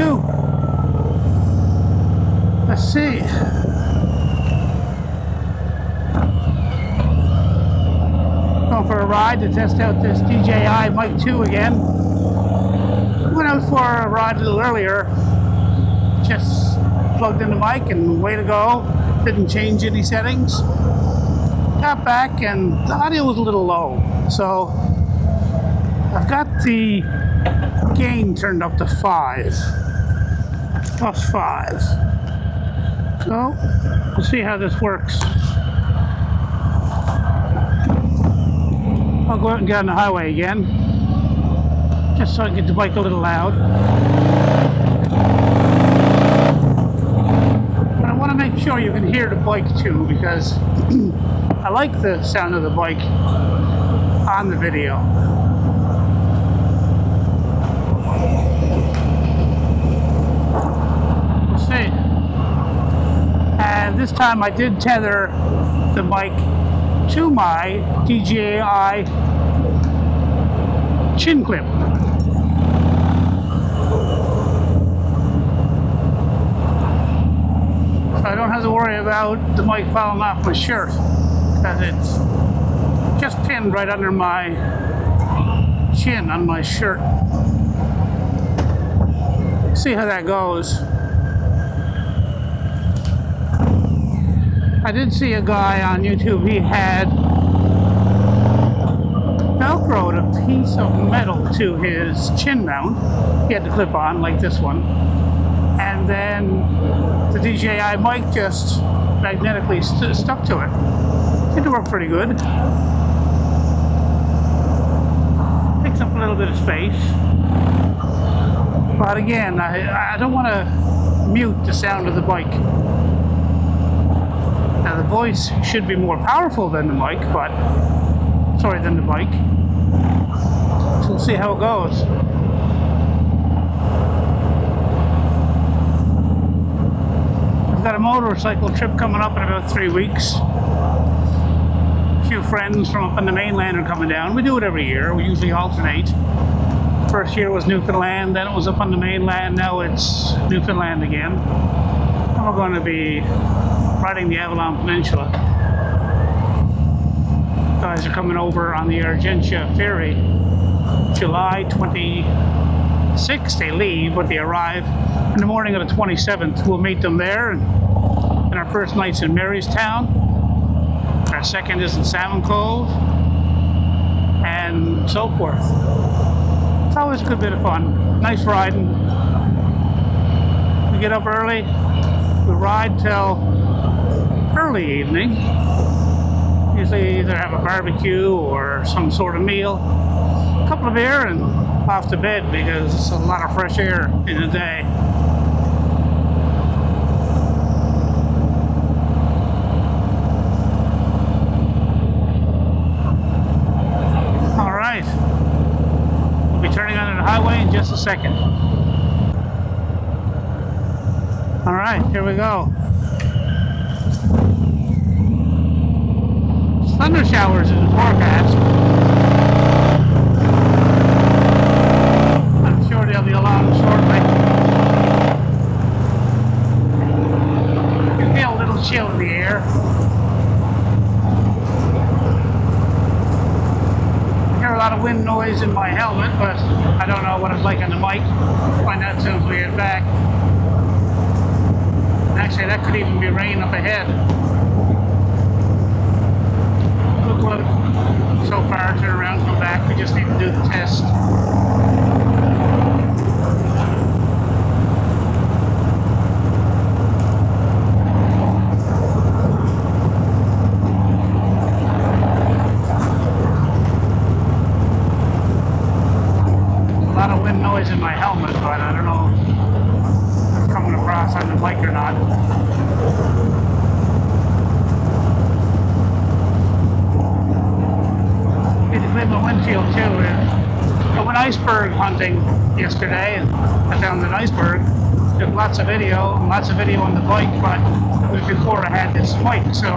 too. Let's see. Going for a ride to test out this DJI Mic 2 again. Went out for a ride a little earlier. Just plugged in the mic and way to go. Didn't change any settings. Got back and the audio was a little low. So I've got the gain turned up to 5. Plus 5. So we'll see how this works. I'll go out and get on the highway again, just so I can get the bike a little loud. But I want to make sure you can hear the bike too, because I like the sound of the bike on the video. We'll see. And this time I did tether the mic to my DJI chin clip. So I don't have to worry about the mic falling off my shirt, because it's just pinned right under my chin on my shirt. See how that goes. I did see a guy on YouTube, he had velcroed a piece of metal to his chin mount. He had the clip on, like this one. And then the DJI mic just magnetically stuck to it. Seemed to work pretty good. Takes up a little bit of space. But again, I don't want to mute the sound of the bike. Now the voice should be more powerful than the mic, than the bike. So we'll see how it goes. I've got a motorcycle trip coming up in about 3 weeks. A few friends from up on the mainland are coming down. We do it every year. We usually alternate. First year was Newfoundland, then it was up on the mainland, now it's Newfoundland again. And we're going to be riding the Avalon Peninsula. Guys are coming over on the Argentia ferry. July 26th they leave, but they arrive in the morning of the 27th. We'll meet them there, and our first night's in Marystown. Our second is in Salmon Cove, and so forth. It's always a good bit of fun. Nice riding. We get up early. We ride till early evening. Usually either have a barbecue or some sort of meal, a couple of beer, and off to bed, because it's a lot of fresh air in a day. All right, we'll be turning onto the highway in just a second. All right, here we go. Thunder showers in the forecast. I'm sure they'll be along shortly. You can feel a little chill in the air. I hear a lot of wind noise in my helmet, but I don't know what it's like on the mic. Find out as soon as we get back. Actually, that could even be rain up ahead. Look, so far, turn around, come back. We just need to do the test. A lot of wind noise in my helmet, but I don't know if it's coming across on the mic or not. In the windshield too. I went iceberg hunting yesterday, and I found an iceberg. Took lots of video on the bike, but it was before I had this mic. So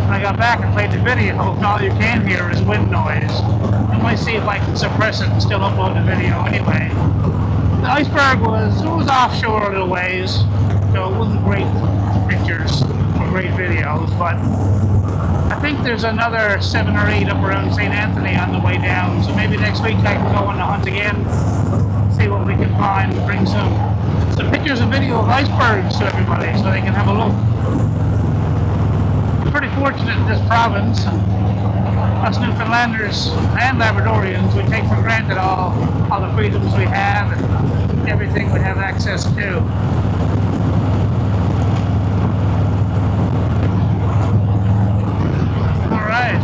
when I got back and played the video, all you can hear is wind noise. I might see if I can suppress it and still upload the video anyway. The Iceberg was offshore a little ways, so it wasn't great pictures or great videos, but I think there's another 7 or 8 up around St. Anthony on the way down, so maybe next week I can go on the hunt again, see what we can find, bring some pictures and video of icebergs to everybody so they can have a look. I'm pretty fortunate in this province. Us Newfoundlanders and Labradorians, we take for granted all the freedoms we have and everything we have access to. Alright.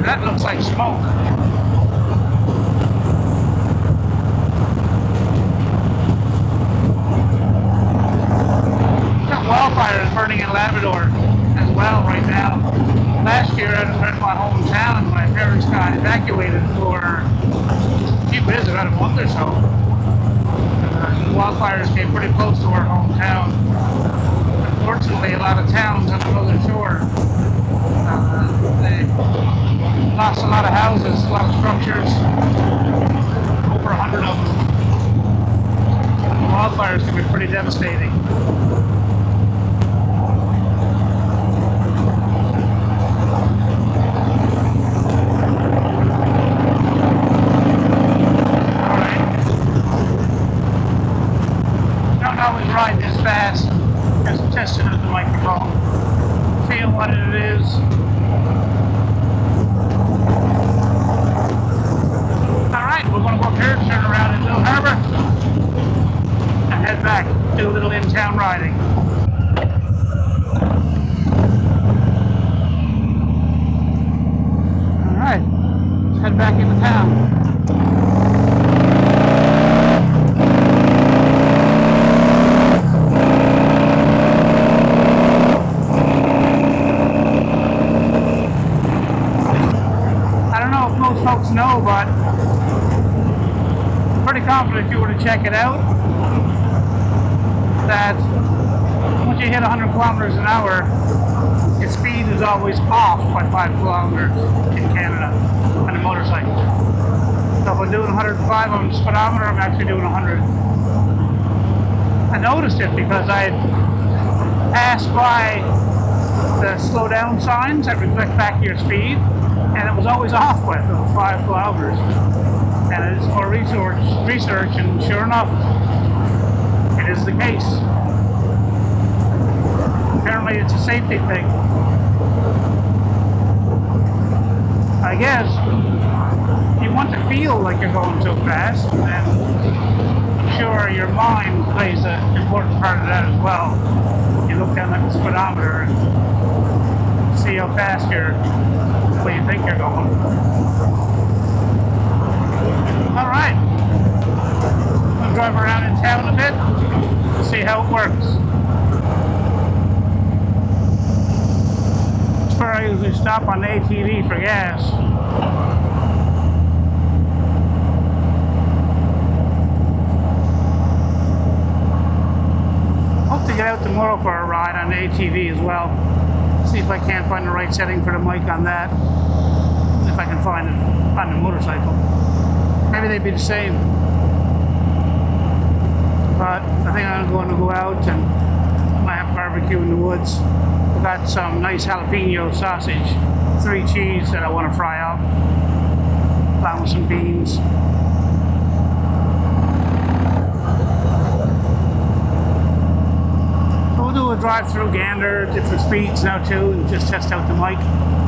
That looks like smoke. Got wildfires burning in Labrador as well right now. Last year I was in my hometown and my parents got evacuated for a few days, about a month or so. The wildfires came pretty close to our hometown. Unfortunately, a lot of towns on the northern shore, they lost a lot of houses, a lot of structures, over 100 of them. The wildfires can be pretty devastating. Ride this fast, just testing out the microphone, seeing what it is. Alright, we're going to go up here, turn around in Mill Harbor, and head back, do a little in-town riding. Alright, let's head back into town. Folks know, but I'm pretty confident if you were to check it out that once you hit 100 kilometers an hour, your speed is always off by 5 kilometers in Canada on a motorcycle. So if I'm doing 105 on the speedometer, I'm actually doing 100. I noticed it because I passed by the slow down signs that reflect back your speed, and it was always off by about 5 kilometers. And it's for research, and sure enough, it is the case. Apparently it's a safety thing. I guess you want to feel like you're going so fast, and sure your mind plays an important part of that as well. You look down at the speedometer and see how fast you're where you think you're going. Alright. I'll drive around in town a bit and see how it works. That's where I usually stop on the ATV for gas. Hope to get out tomorrow for a ride on the ATV as well. See if I can't find the right setting for the mic on that. If I can find it on the motorcycle. Maybe they'd be the same. But I think I'm going to go out and I might have barbecue in the woods. I've got some nice jalapeno sausage, 3 cheese that I want to fry up, along with some beans. We'll do a drive-through gander, different speeds now too, and just test out the mic.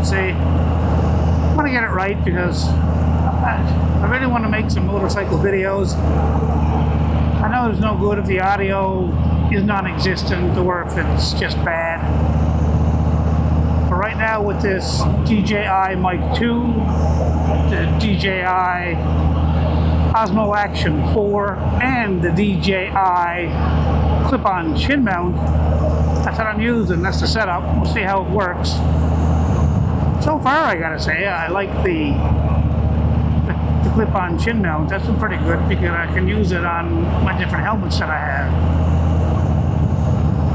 See, I want to get it right because I really want to make some motorcycle videos. I know there's no good if the audio is non-existent or if it's just bad. But right now with this DJI Mic 2, the DJI Osmo Action 4, and the DJI clip-on chin mount, that's what I'm using. That's the setup. We'll see how it works. So far, I gotta say, I like the clip-on chin mount. That's been pretty good because I can use it on my different helmets that I have.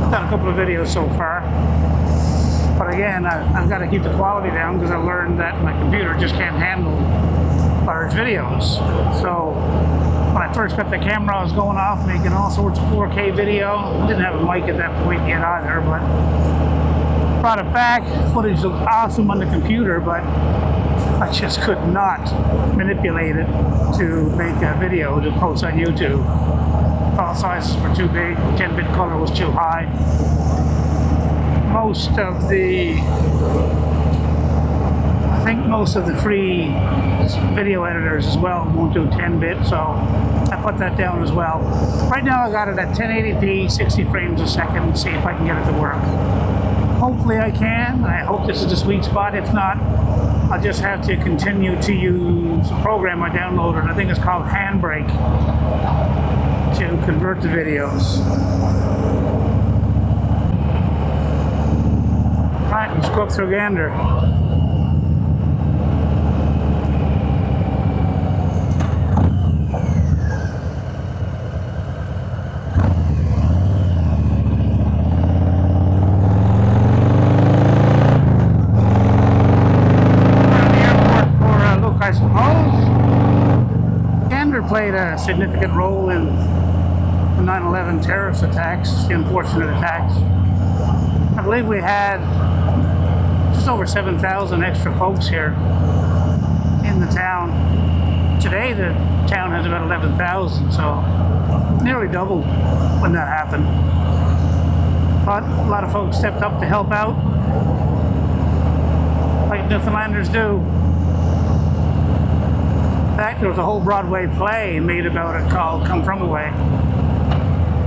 I've done a couple of videos so far, but I again, I've got to keep the quality down because I learned that my computer just can't handle large videos. So when I first got the camera, I was going off making all sorts of 4K video. I didn't have a mic at that point yet either, but brought it back. Footage looked awesome on the computer, but I just could not manipulate it to make a video to post on YouTube. File sizes were too big, 10-bit color was too high. I think most of the free video editors as well won't do 10-bit, so I put that down as well. Right now I got it at 1080p, 60 frames a second, see if I can get it to work. Hopefully I can. I hope this is the sweet spot. If not, I'll just have to continue to use a program I downloaded. I think it's called Handbrake to convert the videos. Alright, let's go up through Gander. I suppose Gander played a significant role in the 9/11 terrorist attacks, the unfortunate attacks. I believe we had just over 7,000 extra folks here in the town. Today the town has about 11,000, so nearly doubled when that happened. But a lot of folks stepped up to help out, like Newfoundlanders do. In fact, there was a whole Broadway play made about it called Come From Away.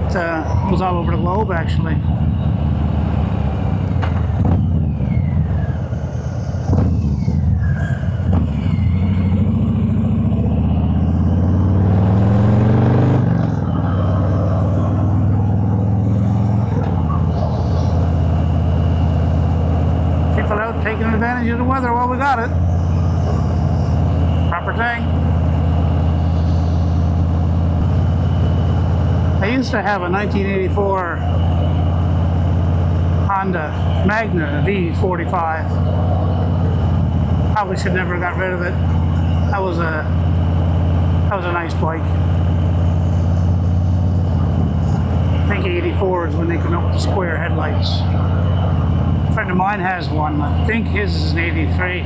It was all over the globe, actually. People out taking advantage of the weather while we got it. Proper thing. I used to have a 1984 Honda Magna V45. Probably should never have got rid of it. That was a nice bike. I think 84 is when they come out with the square headlights. A friend of mine has one. I think his is an 83.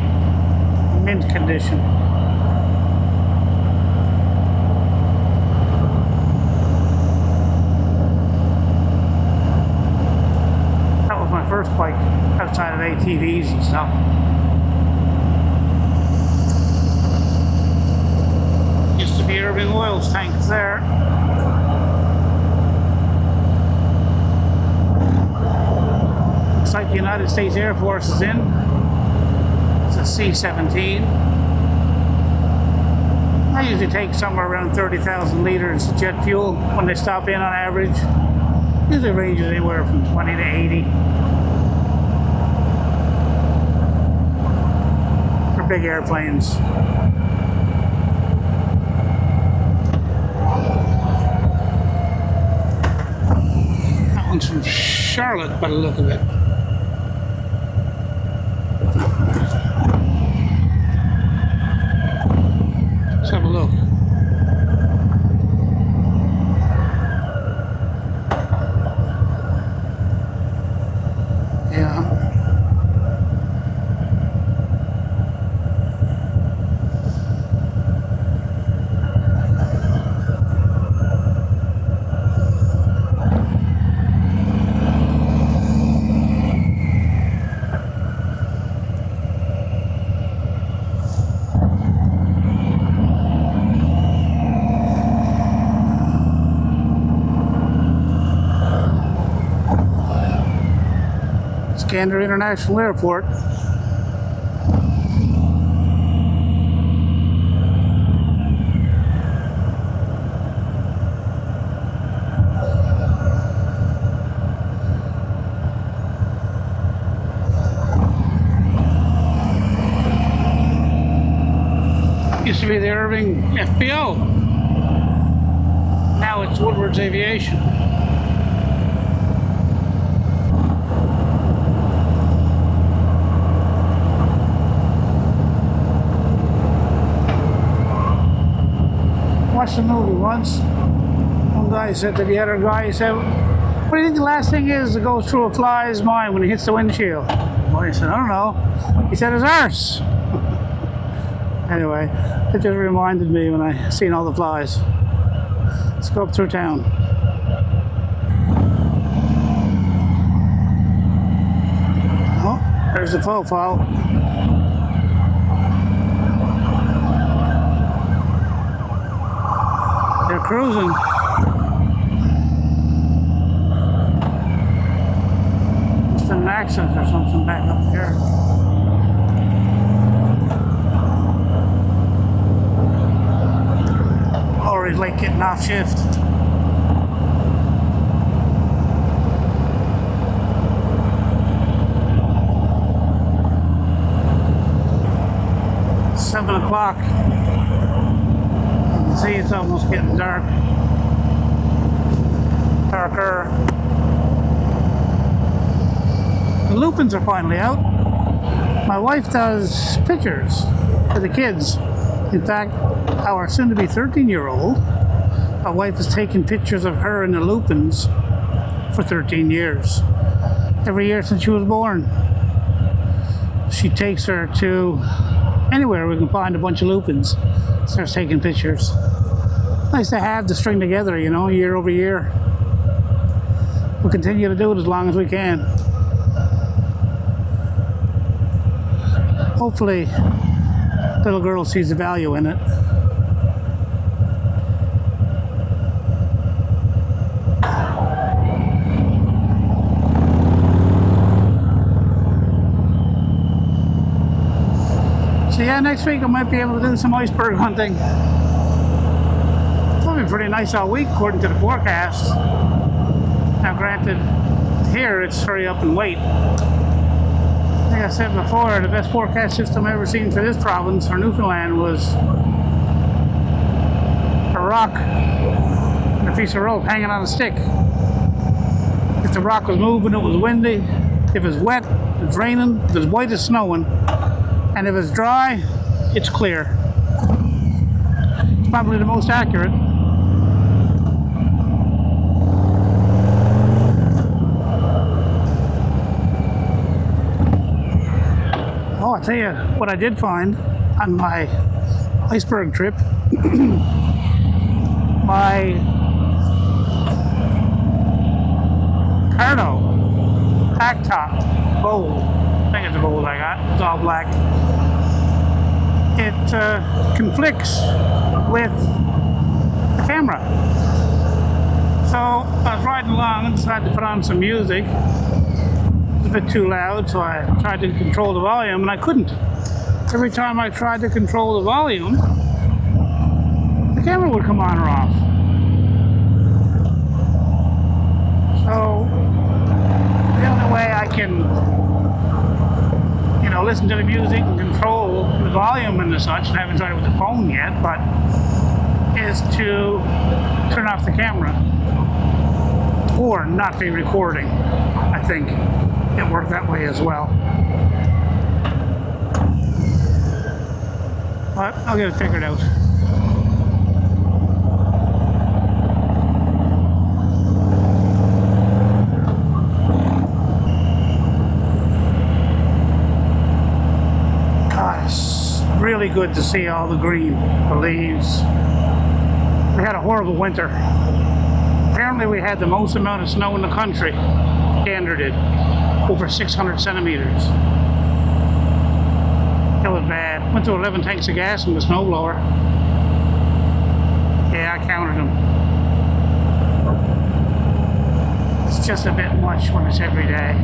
Mint condition. First bike outside of ATVs and stuff. Used to be Irving Oil's tanks there. Looks like the United States Air Force is in. It's a C-17. I usually take somewhere around 30,000 liters of jet fuel when they stop in on average. Usually ranges anywhere from 20 to 80. Big airplanes. That one's from Charlotte by the look of it. Let's have a look. Yeah. Gander International Airport. Used to be the Irving FBO. Now it's Woodward's Aviation. watched a movie once. One guy said to the other guy, he said, "What do you think the last thing is that goes through a fly's mind when he hits the windshield?" Well, he said, "I don't know." He said, "His arse." Anyway, it just reminded me when I seen all the flies. Let's go up through town. Oh, there's the profile. They're cruising. It's been an accident or something back up there. Already late getting off shift. It's 7 o'clock. You can see it's almost getting dark. Darker. The lupins are finally out. My wife does pictures for the kids. In fact, our soon-to-be 13-year-old, my wife has taken pictures of her and the lupins for 13 years. Every year since she was born. She takes her to anywhere we can find a bunch of lupins. Starts taking pictures. Nice to have to string together, you know, year over year. We'll continue to do it as long as we can. Hopefully, little girl sees the value in it. So yeah, next week I might be able to do some iceberg hunting. It's going to be pretty nice all week according to the forecast. Now granted, here it's hurry up and wait. Like I said before, the best forecast system I've ever seen for this province, or Newfoundland, was a rock and a piece of rope hanging on a stick. If the rock was moving, it was windy. If it's wet, it's raining. If it's white, it's snowing. And if it's dry, it's clear. It's probably the most accurate. Oh, I'll tell you what I did find on my Iceberg trip. My Cardo pack top bowl. I think it's a bowl I got. It's all black. It conflicts with the camera. So I was riding along and decided to put on some music. It was a bit too loud, so I tried to control the volume, and I couldn't. Every time I tried to control the volume, the camera would come on or off. So the only way I can, you know, listen to the music and control the volume and such, and I haven't tried it with the phone yet, but is to turn off the camera or not be recording. I think it worked that way as well. But I'll get it figured out. God, it's really good to see all the green, the leaves. We had a horrible winter. Apparently we had the most amount of snow in the country. Gander did. Over 600 centimeters. It was bad. Went through 11 tanks of gas in the snowblower. Yeah, I counted them. It's just a bit much when it's every day.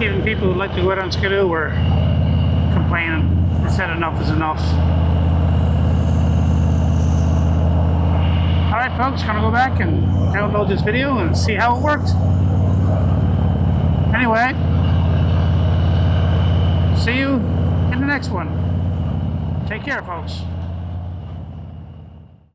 Even people who like to go out on skidoo were complaining. They said enough is enough. Alright folks, gonna go back and download this video and see how it worked. Anyway, see you in the next one. Take care, folks.